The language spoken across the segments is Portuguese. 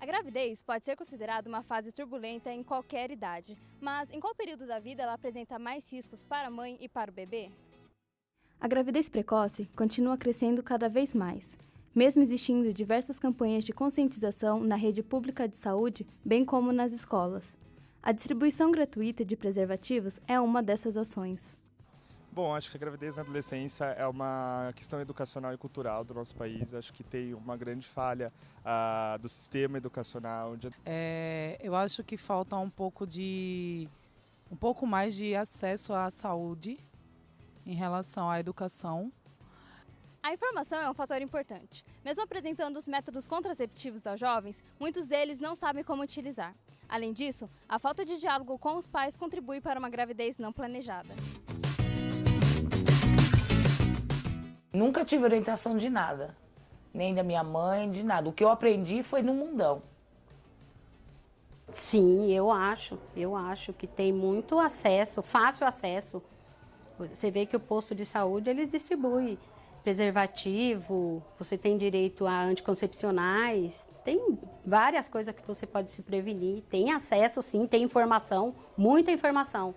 A gravidez pode ser considerada uma fase turbulenta em qualquer idade, mas em qual período da vida ela apresenta mais riscos para a mãe e para o bebê? A gravidez precoce continua crescendo cada vez mais, mesmo existindo diversas campanhas de conscientização na rede pública de saúde, bem como nas escolas. A distribuição gratuita de preservativos é uma dessas ações. Bom, acho que a gravidez na adolescência é uma questão educacional e cultural do nosso país. Acho que tem uma grande falha do sistema educacional. Eu acho que falta um pouco mais de acesso à saúde em relação à educação. A informação é um fator importante. Mesmo apresentando os métodos contraceptivos aos jovens, muitos deles não sabem como utilizar. Além disso, a falta de diálogo com os pais contribui para uma gravidez não planejada. Nunca tive orientação de nada, nem da minha mãe, de nada. O que eu aprendi foi no mundão. Sim, eu acho que tem muito acesso, fácil acesso. Você vê que o posto de saúde, eles distribuem preservativo, você tem direito a anticoncepcionais, tem várias coisas que você pode se prevenir, tem acesso sim, tem informação, muita informação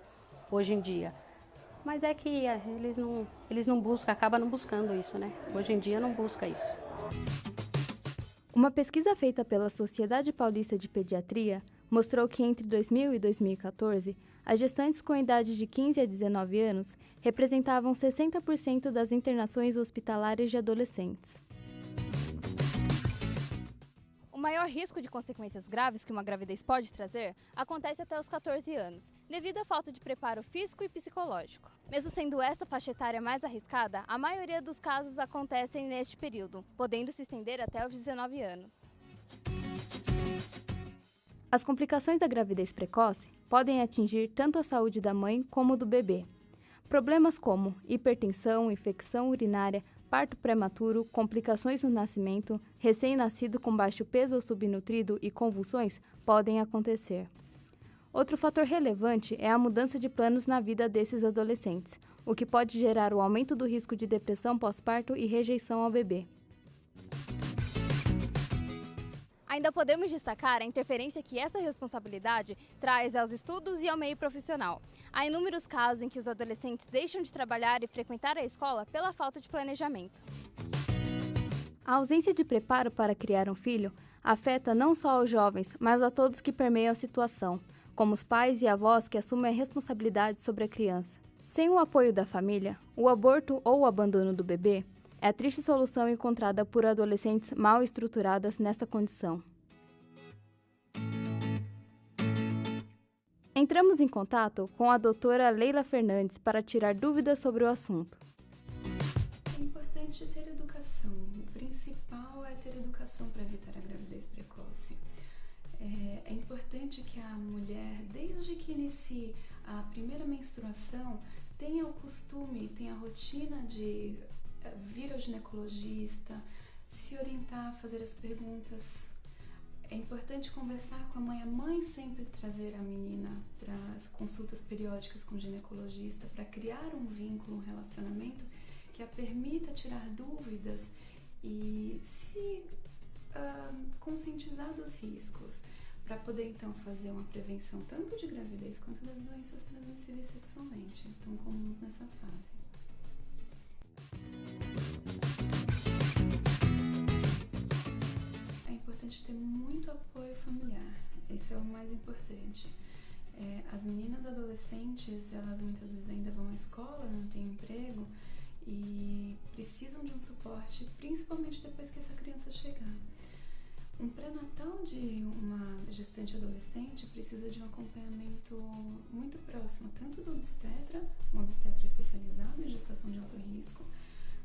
hoje em dia. Mas é que eles não buscam, acabam não buscando isso, né? Hoje em dia não busca isso. Uma pesquisa feita pela Sociedade Paulista de Pediatria mostrou que entre 2000 e 2014, as gestantes com idade de 15 a 19 anos representavam 60% das internações hospitalares de adolescentes. O maior risco de consequências graves que uma gravidez pode trazer acontece até os 14 anos, devido à falta de preparo físico e psicológico. Mesmo sendo esta faixa etária mais arriscada, a maioria dos casos acontecem neste período, podendo se estender até os 19 anos. As complicações da gravidez precoce podem atingir tanto a saúde da mãe como do bebê. Problemas como hipertensão, infecção urinária, parto prematuro, complicações no nascimento, recém-nascido com baixo peso ou subnutrido e convulsões podem acontecer. Outro fator relevante é a mudança de planos na vida desses adolescentes, o que pode gerar o aumento do risco de depressão pós-parto e rejeição ao bebê. Ainda podemos destacar a interferência que essa responsabilidade traz aos estudos e ao meio profissional. Há inúmeros casos em que os adolescentes deixam de trabalhar e frequentar a escola pela falta de planejamento. A ausência de preparo para criar um filho afeta não só os jovens, mas a todos que permeiam a situação, como os pais e avós que assumem a responsabilidade sobre a criança. Sem o apoio da família, o aborto ou o abandono do bebê é a triste solução encontrada por adolescentes mal estruturadas nesta condição. Entramos em contato com a doutora Leila Fernandes para tirar dúvidas sobre o assunto. É importante ter educação. O principal é ter educação para evitar a gravidez precoce. É importante que a mulher, desde que inicie a primeira menstruação, tenha o costume, tenha a rotina de vir ao ginecologista, se orientar, fazer as perguntas. É importante conversar com a mãe sempre trazer a menina para as consultas periódicas com o ginecologista, para criar um vínculo, um relacionamento que a permita tirar dúvidas e se conscientizar dos riscos, para poder então fazer uma prevenção tanto de gravidez quanto das doenças transmissíveis sexualmente, tão comuns nessa fase. É importante ter muito apoio familiar, isso é o mais importante. As meninas adolescentes, elas muitas vezes ainda vão à escola, não têm emprego e precisam de um suporte, principalmente depois que essa criança chegar. Um pré-natal de uma gestante adolescente precisa de um acompanhamento muito próximo, tanto do obstetra, um obstetra especializado em gestação de alto risco,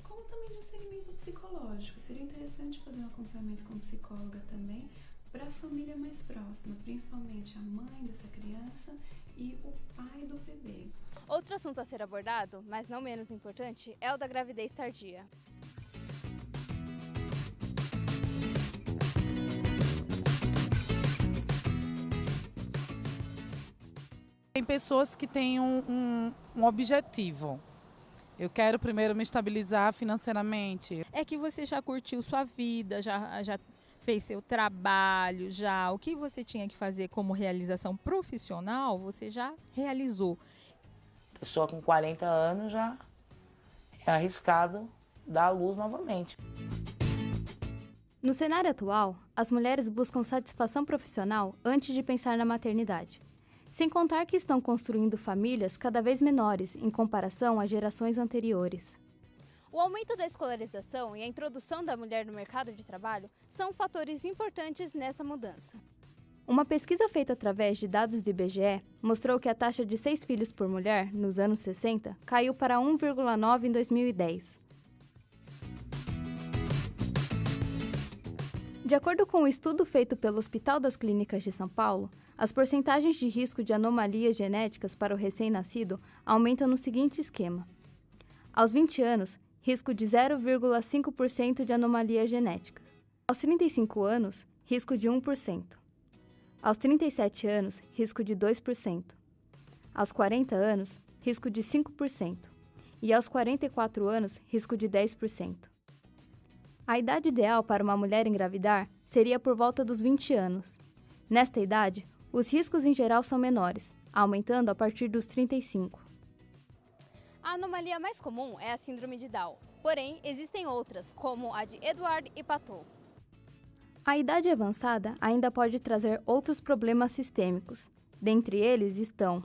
como também de um segmento psicológico. Seria interessante fazer um acompanhamento com psicóloga também para a família mais próxima, principalmente a mãe dessa criança e o pai do bebê. Outro assunto a ser abordado, mas não menos importante, é o da gravidez tardia. Tem pessoas que têm um objetivo. Eu quero primeiro me estabilizar financeiramente. É que você já curtiu sua vida, já fez seu trabalho já, o que você tinha que fazer como realização profissional, você já realizou. Pessoa com 40 anos já é arriscado dar à luz novamente. No cenário atual, as mulheres buscam satisfação profissional antes de pensar na maternidade. Sem contar que estão construindo famílias cada vez menores em comparação às gerações anteriores. O aumento da escolarização e a introdução da mulher no mercado de trabalho são fatores importantes nessa mudança. Uma pesquisa feita através de dados do IBGE mostrou que a taxa de 6 filhos por mulher, nos anos 60, caiu para 1,9 em 2010. De acordo com um estudo feito pelo Hospital das Clínicas de São Paulo, as porcentagens de risco de anomalias genéticas para o recém-nascido aumentam no seguinte esquema. Aos 20 anos, risco de 0,5% de anomalia genética. Aos 35 anos, risco de 1%. Aos 37 anos, risco de 2%. Aos 40 anos, risco de 5%. E aos 44 anos, risco de 10%. A idade ideal para uma mulher engravidar seria por volta dos 20 anos. Nesta idade, os riscos em geral são menores, aumentando a partir dos 35. A anomalia mais comum é a síndrome de Down, porém existem outras, como a de Edward e Patou. A idade avançada ainda pode trazer outros problemas sistêmicos. Dentre eles estão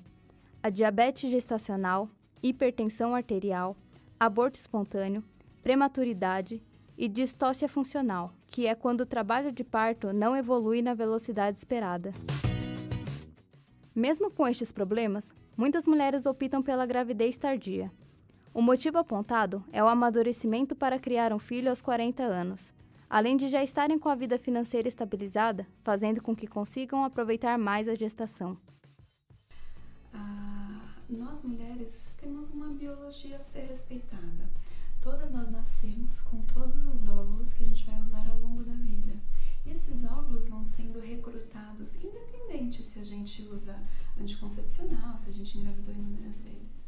a diabetes gestacional, hipertensão arterial, aborto espontâneo, prematuridade e distócia funcional, que é quando o trabalho de parto não evolui na velocidade esperada. Mesmo com estes problemas, muitas mulheres optam pela gravidez tardia. O motivo apontado é o amadurecimento para criar um filho aos 40 anos, além de já estarem com a vida financeira estabilizada, fazendo com que consigam aproveitar mais a gestação. Nós mulheres temos uma biologia a ser respeitada. Todas nós nascemos com todos os óvulos que a gente vai usar ao longo da vida. E esses óvulos vão sendo recrutados, independente se a gente usa anticoncepcional, se a gente engravidou inúmeras vezes.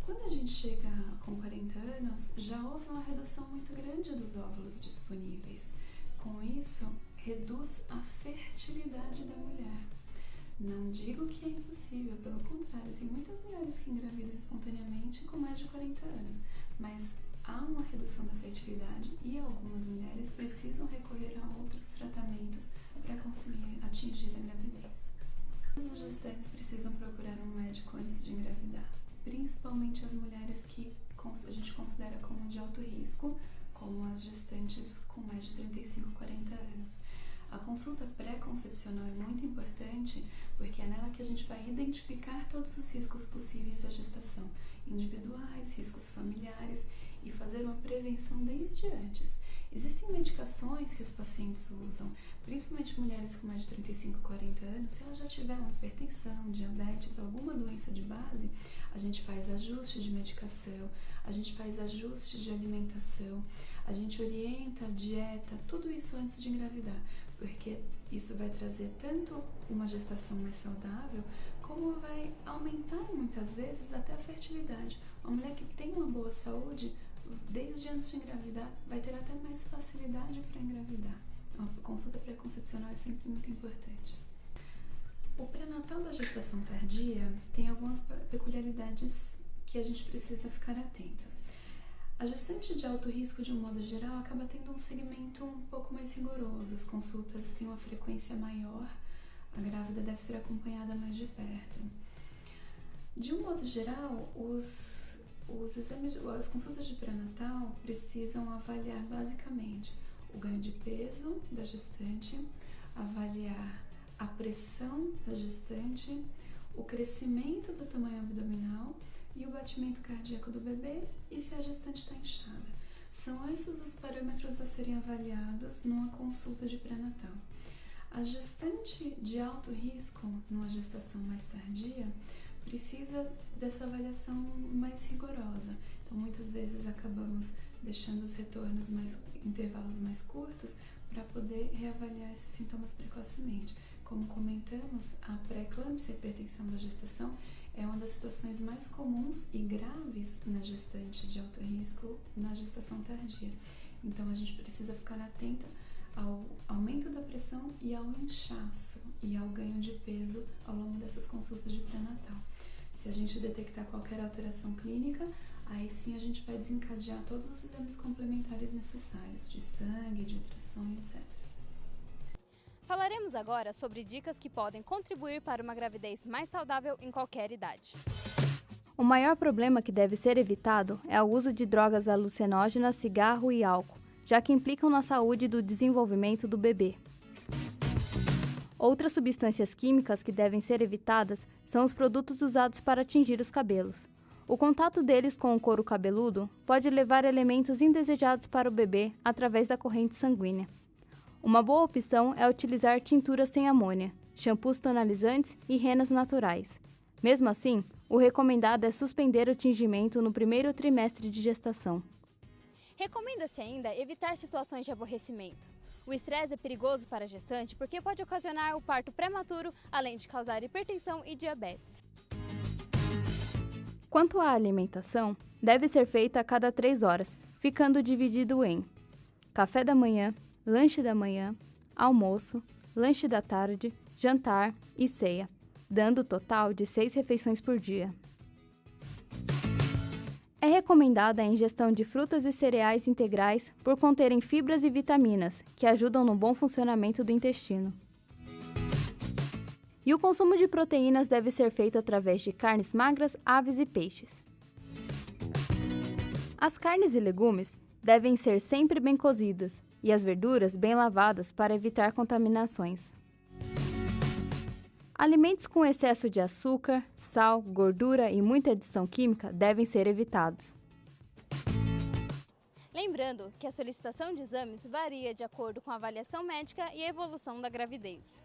Quando a gente chega com 40 anos, já houve uma redução muito grande dos óvulos disponíveis. Com isso, reduz a fertilidade da mulher. Não digo que é impossível, pelo contrário, tem muitas mulheres que engravidam espontaneamente com mais de 40 anos, mas há uma redução da fertilidade e algumas mulheres precisam recorrer a outros tratamentos para conseguir atingir a gravidez. As gestantes precisam procurar um médico antes de engravidar, principalmente as mulheres que a gente considera como de alto risco, como as gestantes com mais de 35, 40 anos. A consulta pré-concepcional é muito importante porque é nela que a gente vai identificar todos os riscos possíveis à gestação, individuais, riscos familiares, e fazer uma prevenção desde antes. Existem medicações que as pacientes usam, principalmente mulheres com mais de 35, 40 anos, se ela já tiver uma hipertensão, diabetes, alguma doença de base, a gente faz ajuste de medicação, a gente faz ajuste de alimentação, a gente orienta a dieta, tudo isso antes de engravidar, porque isso vai trazer tanto uma gestação mais saudável, como vai aumentar muitas vezes até a fertilidade. Uma mulher que tem uma boa saúde, desde antes de engravidar, vai ter até mais facilidade para engravidar. A consulta pré-concepcional é sempre muito importante. O pré-natal da gestação tardia tem algumas peculiaridades que a gente precisa ficar atento. A gestante de alto risco, de um modo geral, acaba tendo um segmento um pouco mais rigoroso. As consultas têm uma frequência maior, a grávida deve ser acompanhada mais de perto. De um modo geral, as consultas de pré-natal precisam avaliar basicamente o ganho de peso da gestante, avaliar a pressão da gestante, o crescimento do tamanho abdominal e o batimento cardíaco do bebê e se a gestante está inchada. São esses os parâmetros a serem avaliados numa consulta de pré-natal. A gestante de alto risco, numa gestação mais tardia, precisa dessa avaliação mais rigorosa. Então, muitas vezes acabamos deixando os retornos intervalos mais curtos para poder reavaliar esses sintomas precocemente. Como comentamos, a pré-eclâmpsia e hipertensão da gestação é uma das situações mais comuns e graves na gestante de alto risco na gestação tardia. Então, a gente precisa ficar atenta ao aumento da pressão e ao inchaço e ao ganho de peso ao longo dessas consultas de pré-natal. Se a gente detectar qualquer alteração clínica, aí sim a gente vai desencadear todos os exames complementares necessários, de sangue, de ultrassom, etc. Falaremos agora sobre dicas que podem contribuir para uma gravidez mais saudável em qualquer idade. O maior problema que deve ser evitado é o uso de drogas alucinógenas, cigarro e álcool, já que implicam na saúde e do desenvolvimento do bebê. Outras substâncias químicas que devem ser evitadas são os produtos usados para tingir os cabelos. O contato deles com o couro cabeludo pode levar elementos indesejados para o bebê através da corrente sanguínea. Uma boa opção é utilizar tinturas sem amônia, shampoos tonalizantes e renas naturais. Mesmo assim, o recomendado é suspender o tingimento no primeiro trimestre de gestação. Recomenda-se ainda evitar situações de aborrecimento. O estresse é perigoso para a gestante porque pode ocasionar o parto prematuro, além de causar hipertensão e diabetes. Quanto à alimentação, deve ser feita a cada 3 horas, ficando dividido em café da manhã, lanche da manhã, almoço, lanche da tarde, jantar e ceia, dando um total de 6 refeições por dia. É recomendada a ingestão de frutas e cereais integrais por conterem fibras e vitaminas, que ajudam no bom funcionamento do intestino. E o consumo de proteínas deve ser feito através de carnes magras, aves e peixes. As carnes e legumes devem ser sempre bem cozidas e as verduras bem lavadas para evitar contaminações. Alimentos com excesso de açúcar, sal, gordura e muita adição química devem ser evitados. Lembrando que a solicitação de exames varia de acordo com a avaliação médica e a evolução da gravidez.